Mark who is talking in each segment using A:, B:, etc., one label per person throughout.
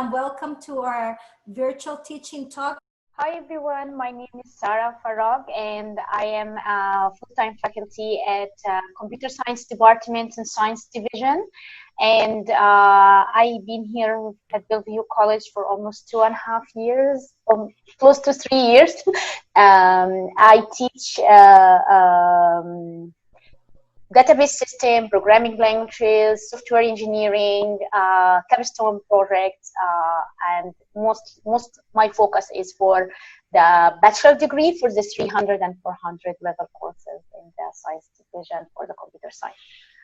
A: and welcome to our virtual teaching talk.
B: Hi everyone, my name is Sarah Farag and I am a full-time faculty at Computer Science Department and Science Division. And I've been here at Bellevue College for almost 2.5 years, close to 3 years. I teach database system, programming languages, software engineering, capstone projects, and most my focus is for the bachelor degree for the 300 and 400 level courses in the science division for the computer science.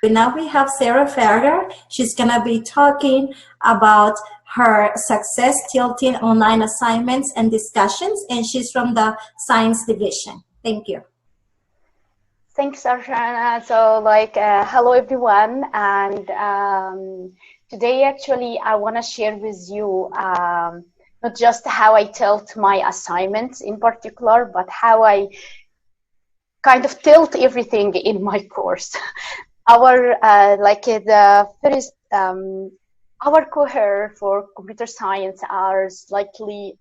A: Now we have Sarah Farger. She's going to be talking about her success tilting online assignments and discussions, and she's from the science division. Thank you.
B: Thanks, Arshana. So, hello everyone, and today actually I want to share with you not just how I tilt my assignments in particular, but how I kind of tilt everything in my course. Our our cohort for computer science are slightly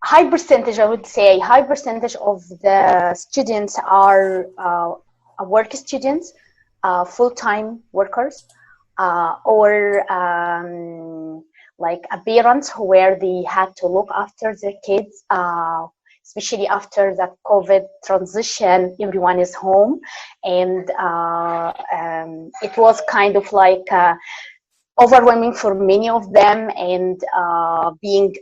B: high percentage, I would say, high percentage of the students are work students, full-time workers, or parents where they had to look after their kids, especially after the COVID transition. Everyone is home, and it was kind of overwhelming for many of them, and being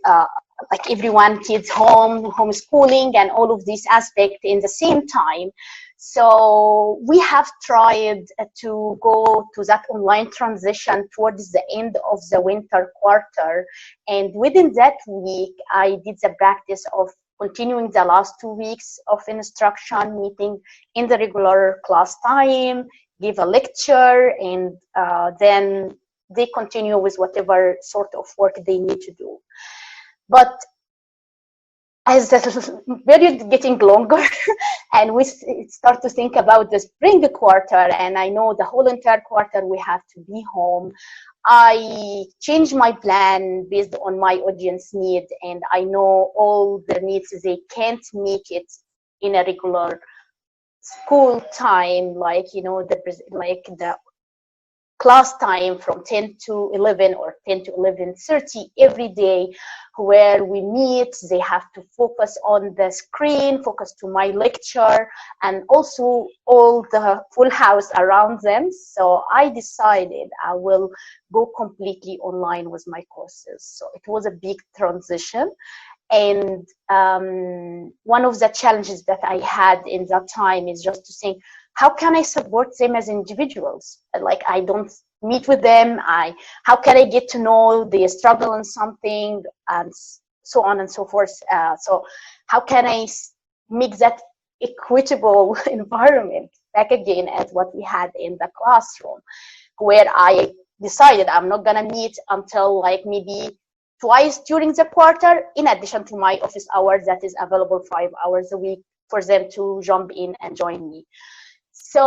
B: everyone, kids home, homeschooling, and all of these aspects in the same time. So we have tried to go to that online transition towards the end of the winter quarter. And within that week, I did the practice of continuing the last 2 weeks of instruction, meeting in the regular class time, give a lecture, and then they continue with whatever sort of work they need to do. But as the period getting longer and we start to think about the spring quarter, and I know the whole entire quarter we have to be home, I changed my plan based on my audience need, and I know all the needs, they can't make it in a regular school time, the class time from 10 to 11 or 10 to 11:30 every day, where we meet. They have to focus on the screen, focus to my lecture, and also all the full house around them. So I decided I will go completely online with my courses. So it was a big transition. And one of the challenges that I had in that time is just to think, how can I support them as individuals? Like, I don't meet with them. How can I get to know the struggle in something, and so on and so forth? So how can I make that equitable environment back again as what we had in the classroom, where I decided I'm not gonna meet until maybe twice during the quarter, in addition to my office hours that is available 5 hours a week for them to jump in and join me. So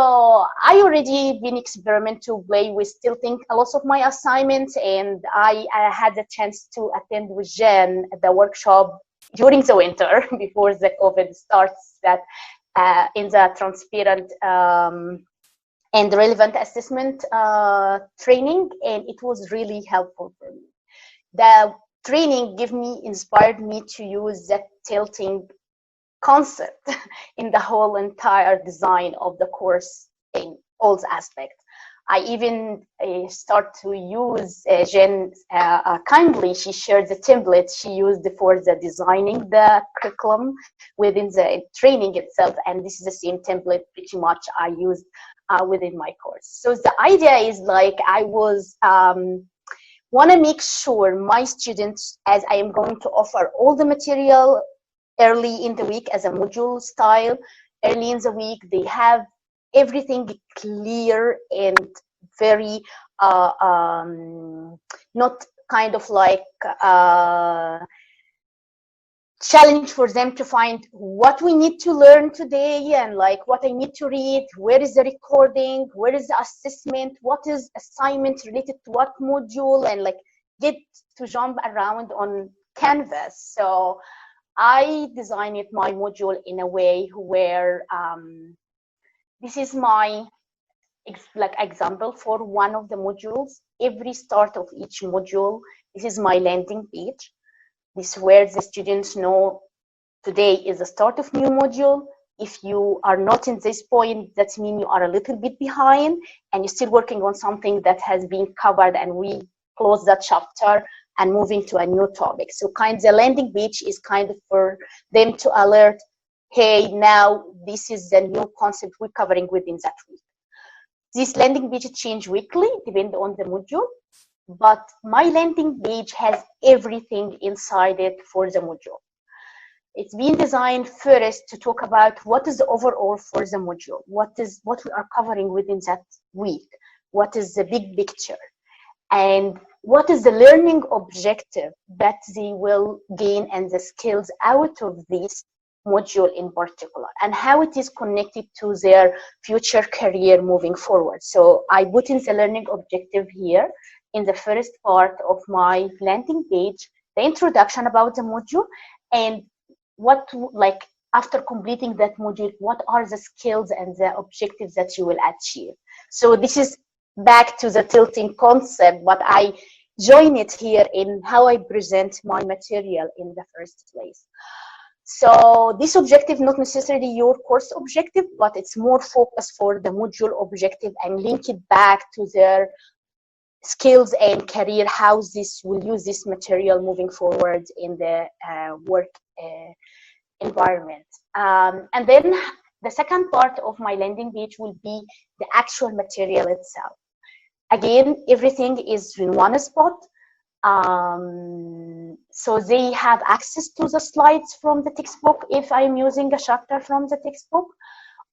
B: I already been experiment to play with tilting a lot of my assignments, and I had the chance to attend with Jen the workshop during the winter before the COVID starts, that in the transparent and relevant assessment training, and it was really helpful for me. The training inspired me to use that tilting concept in the whole entire design of the course in all aspects. I even start to use Jen kindly. She shared the template she used for the designing the curriculum within the training itself, and this is the same template pretty much I used within my course. So the idea is I was want to make sure my students, as I am going to offer all the material early in the week as a module style, early in the week, they have everything clear and very not kind of challenge for them to find what we need to learn today and like what I need to read, where is the recording, where is the assessment, what is assignment related to what module, and like get to jump around on Canvas. So I designed my module in a way where this is my example for one of the modules. Every start of each module, this is my landing page. This is where the students know today is the start of new module. If you are not in this point, that means you are a little bit behind and you're still working on something that has been covered, and we close that chapter and moving to a new topic. So the landing page is kind of for them to alert, hey, now this is the new concept we're covering within that week. This landing page change weekly, depending on the module, but my landing page has everything inside it for the module. It's been designed first to talk about what is the overall for the module, what we are covering within that week, what is the big picture, and what is the learning objective that they will gain and the skills out of this module in particular, and how it is connected to their future career moving forward. So I put in the learning objective here in the first part of my landing page, the introduction about the module, and what, like, after completing that module, what are the skills and the objectives that you will achieve. So this is back to the tilting concept, but I join it here in how I present my material in the first place. So this objective, not necessarily your course objective, but it's more focused for the module objective and link it back to their skills and career, how this will use this material moving forward in the work environment. And then the second part of my landing page will be the actual material itself. Again, everything is in one spot. So they have access to the slides from the textbook if I'm using a chapter from the textbook,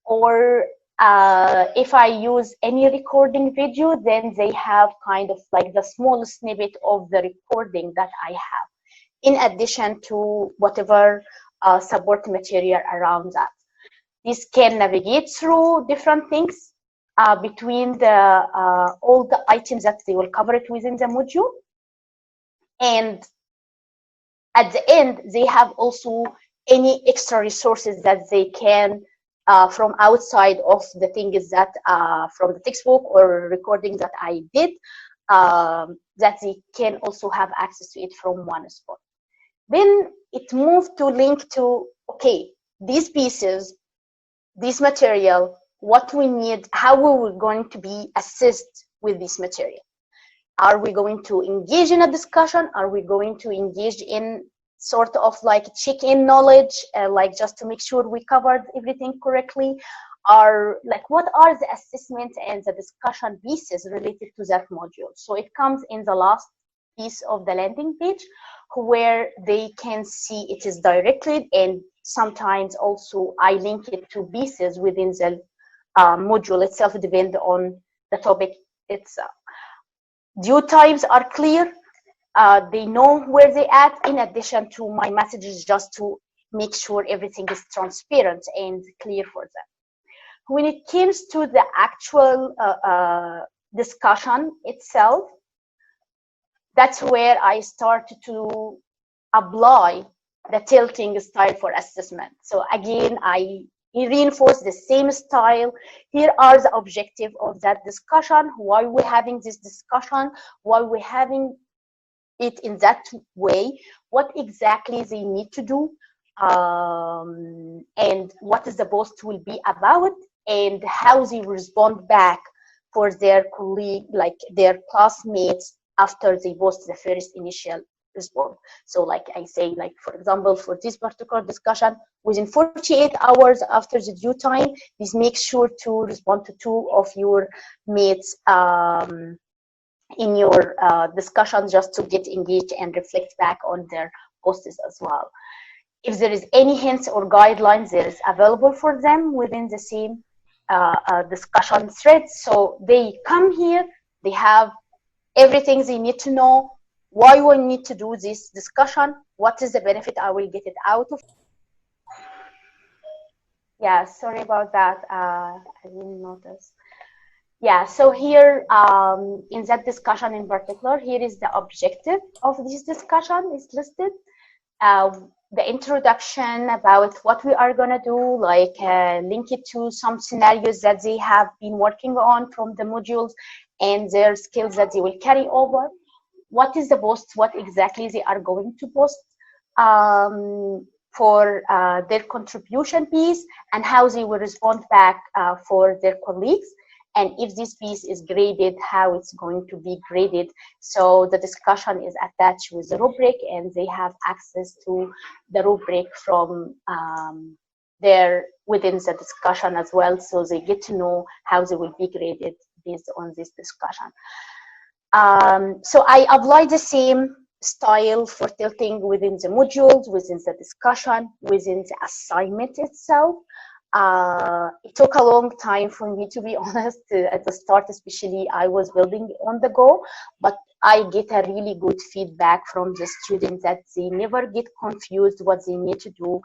B: or if I use any recording video, then they have kind of like the small snippet of the recording that I have, in addition to whatever support material around that. This can navigate through different things between the all the items that they will cover it within the module. And at the end, they have also any extra resources that they can from outside of the things that from the textbook or recording that I did, that they can also have access to it from one spot. Then it moved to link to, okay, these pieces, this material, what we need, how we were going to be assist with this material. Are we going to engage in a discussion? Are we going to engage in sort of like check-in knowledge, like just to make sure we covered everything correctly? Are like, what are the assessment and the discussion pieces related to that module? So it comes in the last piece of the landing page, where they can see it is directly, and sometimes also I link it to pieces within the module itself, depending on the topic itself. Due times are clear. They know where they at, in addition to my messages, just to make sure everything is transparent and clear for them. When it comes to the actual discussion itself, that's where I started to apply the tilting style for assessment. So again, I reinforce the same style. Here are the objectives of that discussion, why we're having this discussion, why we're having it in that way, what exactly they need to do, and what is the post will be about, and how they respond back for their colleague, like their classmates, after they post the first initial response. So like I say, like for example, for this particular discussion, within 48 hours after the due time, please make sure to respond to 2 of your mates in your discussion, just to get engaged and reflect back on their posts as well. If there is any hints or guidelines, there is available for them within the same discussion thread. So they come here, they have everything they need to know, why we need to do this discussion, what is the benefit I will get it out of. Yeah, sorry about that. I didn't notice. Yeah, so here in that discussion in particular, here is the objective of this discussion is listed. The introduction about what we are going to do, like link it to some scenarios that they have been working on from the modules and their skills that they will carry over. What is the post, what exactly they are going to post for their contribution piece, and how they will respond back for their colleagues. And if this piece is graded, how it's going to be graded. So the discussion is attached with the rubric, and they have access to the rubric from there within the discussion as well. So they get to know how they will be graded based on this discussion. So I apply the same style for tilting within the modules, within the discussion, within the assignment itself. It took a long time for me, to be honest. At the start, especially, I was building on the go, but I get a really good feedback from the students that they never get confused what they need to do.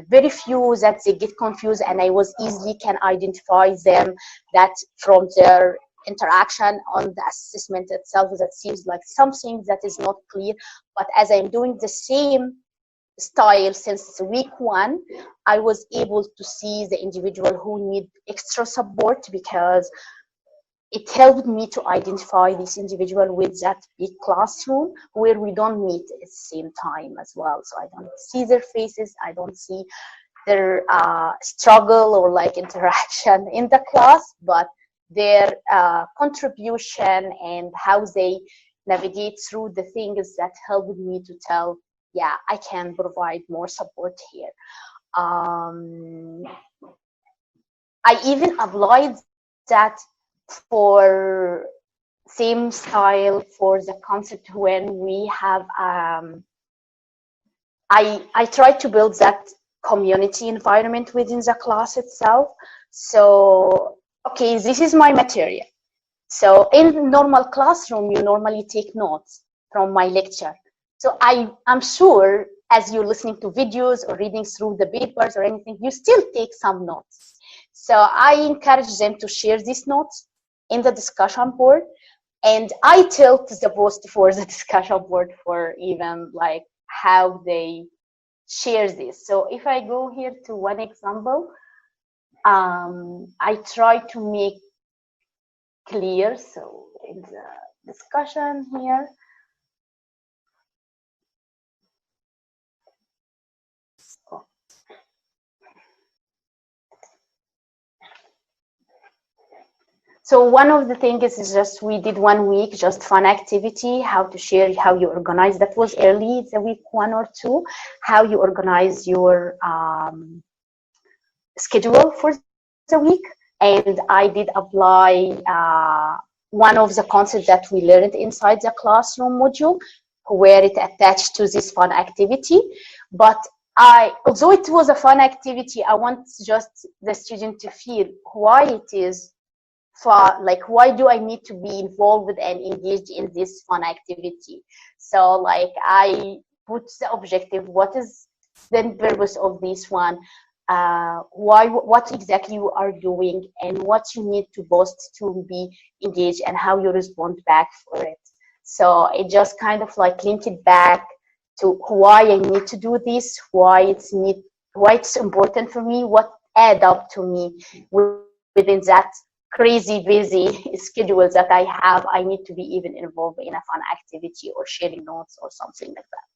B: Very few that they get confused, and I was easily can identify them that from their interaction on the assessment itself that seems like something that is not clear. But as I'm doing the same style since week 1, I was able to see the individual who need extra support, because it helped me to identify this individual with that big classroom where we don't meet at the same time as well. So I don't see their faces, I don't see their struggle or like interaction in the class, but their contribution and how they navigate through the things that helped me to tell, yeah, I can provide more support here. I even applied that for same style for the concept when we have, I try to build that community environment within the class itself. So, okay, this is my material. So in normal classroom, you normally take notes from my lecture. So I'm sure as you're listening to videos or reading through the papers or anything, you still take some notes. So I encourage them to share these notes in the discussion board, and I tilt the post for the discussion board for even like how they share this. So if I go here to one example, I try to make clear. So in the discussion here, so one of the things is just we did 1 week, just fun activity, how to share, how you organize. That was early, the week 1 or 2, how you organize your schedule for the week. And I did apply one of the concepts that we learned inside the classroom module, where it attached to this fun activity. But although it was a fun activity, I want just the student to feel why it is fun, like why do I need to be involved and engaged in this fun activity. So like I put the objective, what is the purpose of this one, what exactly you are doing, and what you need to post to be engaged, and how you respond back for it. So it just kind of like link it back to why I need to do this, why it's important for me, what add up to me within that crazy busy schedule that I have. I need to be even involved in a fun activity or sharing notes or something like that.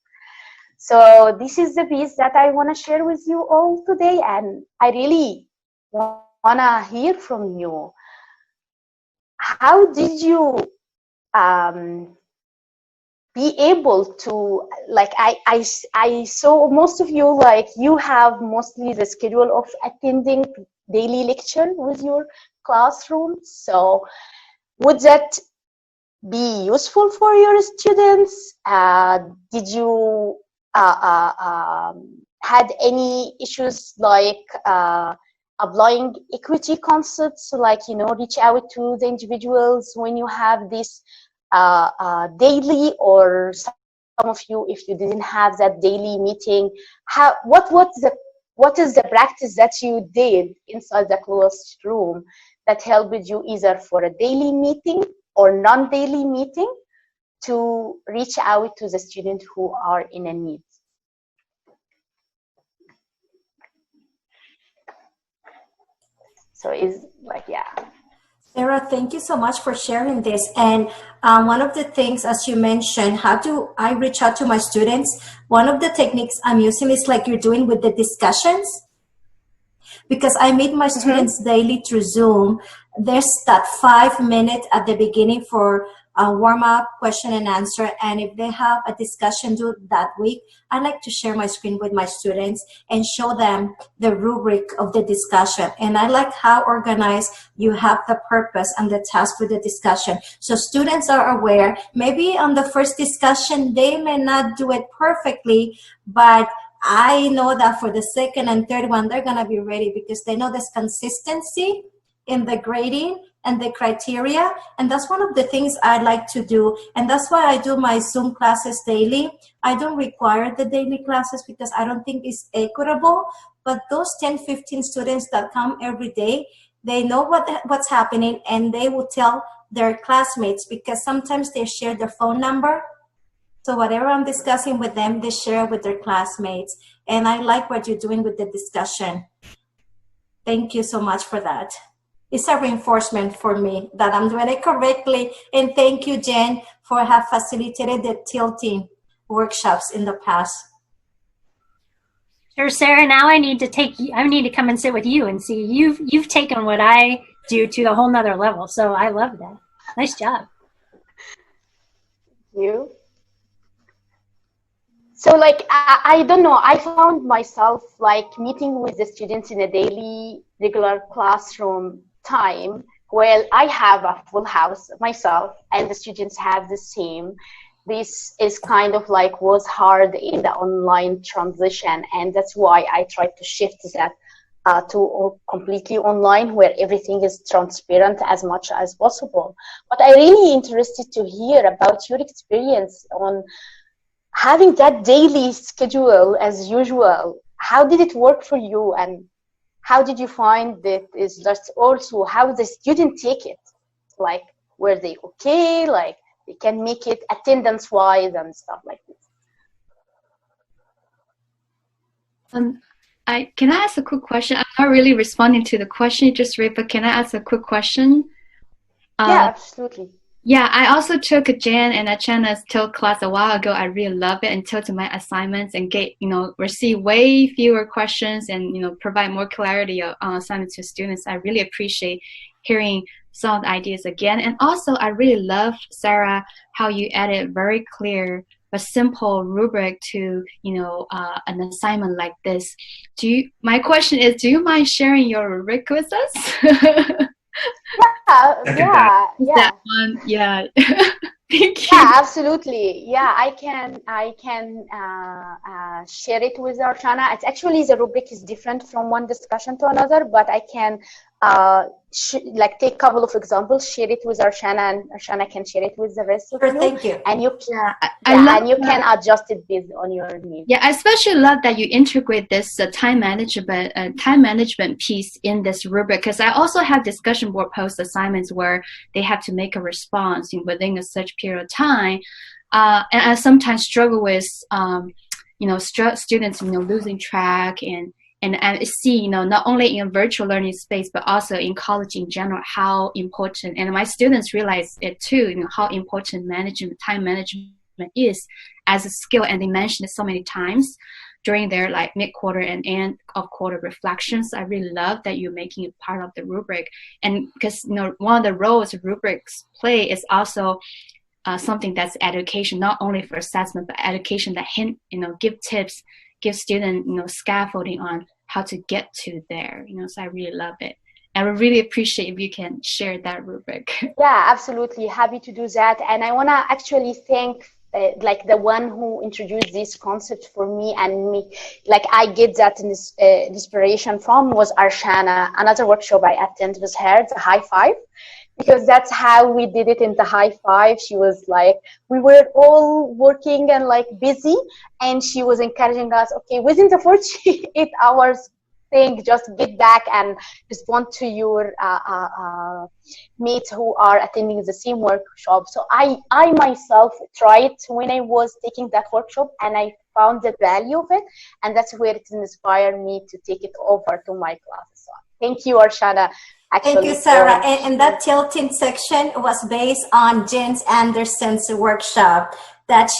B: So this is the piece that I want to share with you all today, and I really want to hear from you. How did you be able to, like, I saw most of you, like, you have mostly the schedule of attending daily lecture with your classroom. So would that be useful for your students? Did you had any issues like applying equity concepts, like, you know, reach out to the individuals when you have this daily, or some of you, if you didn't have that daily meeting, what is the practice that you did inside the closed room that helped you either for a daily meeting or non-daily meeting to reach out to the students who are in a need? So it's like, yeah.
A: Sarah, thank you so much for sharing this. And one of the things, as you mentioned, how do I reach out to my students? One of the techniques I'm using is like you're doing with the discussions, because I meet my students daily through Zoom. There's that 5 minutes at the beginning for a warm-up, question and answer. And if they have a discussion due that week, I like to share my screen with my students and show them the rubric of the discussion. And I like how organized you have the purpose and the task for the discussion. So students are aware. Maybe on the first discussion, they may not do it perfectly, but I know that for the second and third one, they're going to be ready because they know there's consistency in the grading and the criteria. And that's one of the things I like to do. And that's why I do my Zoom classes daily. I don't require the daily classes because I don't think it's equitable. But those 10, 15 students that come every day, they know what's happening, and they will tell their classmates because sometimes they share their phone number. So whatever I'm discussing with them, they share with their classmates. And I like what you're doing with the discussion. Thank you so much for that. It's a reinforcement for me that I'm doing it correctly. And thank you, Jen, for have facilitated the tilting workshops in the past.
C: Sure, Sarah. Now I need to come and sit with you and see you've taken what I do to a whole nother level. So I love that. Nice job.
B: Thank you. So like, I don't know, I found myself like meeting with the students in a daily regular classroom time. Well, I have a full house myself and the students have the same. This is kind of like was hard in the online transition, and that's why I tried to shift that to completely online, where everything is transparent as much as possible. But I'm really interested to hear about your experience on having that daily schedule as usual. How did it work for you, and how did you find that is just also how the student take it? Like, were they okay? Like, they can make it attendance wise and stuff like this.
D: Can I ask a quick question? I'm not really responding to the question you just read, but can I ask a quick question?
B: Yeah, absolutely.
D: Yeah, I also took a Jan and Achana's tilt class a while ago. I really love it and tilted my assignments and receive way fewer questions and, provide more clarity on assignments to students. I really appreciate hearing some of the ideas again. And also, I really love, Sarah, how you added very clear but simple rubric to, an assignment like this. My question is, do you mind sharing your rubric with us?
B: Yeah.
D: That one, yeah. Thank you.
B: Yeah, absolutely. Yeah, I can share it with Arshana. It's actually, the rubric is different from one discussion to another, but I can take a couple of examples, share it with Arshana, and Arshana can share it with the rest of you.
A: Thank you.
B: And you can adjust it based on your needs.
D: Yeah, I especially love that you integrate this time management piece in this rubric, because I also have discussion board post assignments where they have to make a response within a such period of time, and I sometimes struggle with students losing track and I see, not only in virtual learning space, but also in college in general, how important, and my students realize it too, how important time management is as a skill. And they mentioned it so many times during their mid-quarter and end of quarter reflections. I really love that you're making it part of the rubric. And because, one of the roles rubrics play is also something that's education, not only for assessment, but education that give tips, give students, scaffolding on how to get to there, so I really love it. I would really appreciate if you can share that rubric.
B: Yeah, absolutely. Happy to do that. And I want to actually thank the one who introduced this concept for me, and I get that inspiration from was Arshana. Another workshop I attended with her, the High Five. because that's how we did it in the high five. She was like, we were all working and like busy, and she was encouraging us, okay, within the 48 hours thing, just get back and respond to your mates who are attending the same workshop. So I myself tried when I was taking that workshop, and I found the value of it, and that's where it inspired me to take it over to my classes. So thank you, Arshana.
A: Thank you,
B: Actually,
A: Sarah. And that tilting section was based on Jen Anderson's workshop that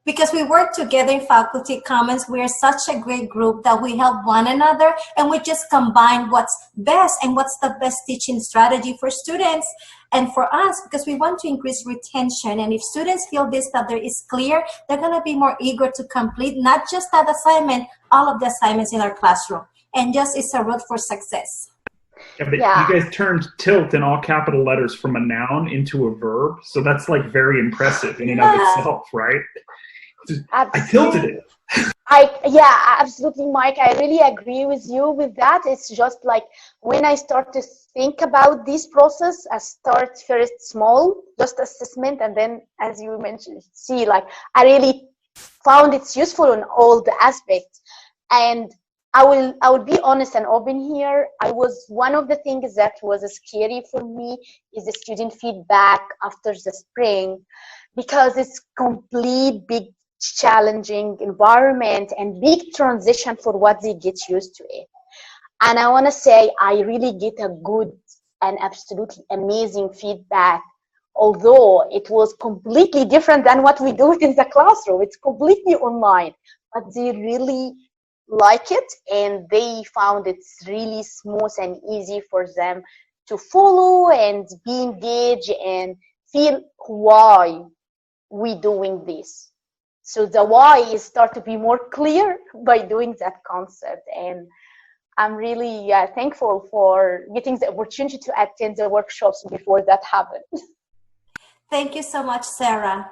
A: because we work together in Faculty Commons, we're such a great group that we help one another, and we just combine what's best and what's the best teaching strategy for students and for us, because we want to increase retention. And if students feel this, that there is clear, they're going to be more eager to complete not just that assignment, all of the assignments in our classroom. And just it's a road for success.
E: Yeah, but you guys turned tilt in all capital letters from a noun into a verb, so that's like very impressive in and of itself, right? I tilted it.
B: Yeah, absolutely, Mike. I really agree with you with that. It's just like when I start to think about this process, I start first small, just assessment, and then, as you mentioned, see, like I really found it's useful in all the aspects. And I will be honest and open here. One of the things that was scary for me is the student feedback after the spring, because it's complete big challenging environment and big transition for what they get used to it. And I want to say I really get a good and absolutely amazing feedback, although it was completely different than what we do in the classroom. It's completely online, but they really like it, and they found it's really smooth and easy for them to follow and be engaged and feel why we doing this. So the why is start to be more clear by doing that concept. And I'm really thankful for getting the opportunity to attend the workshops before that happened.
A: Thank you so much, Sarah.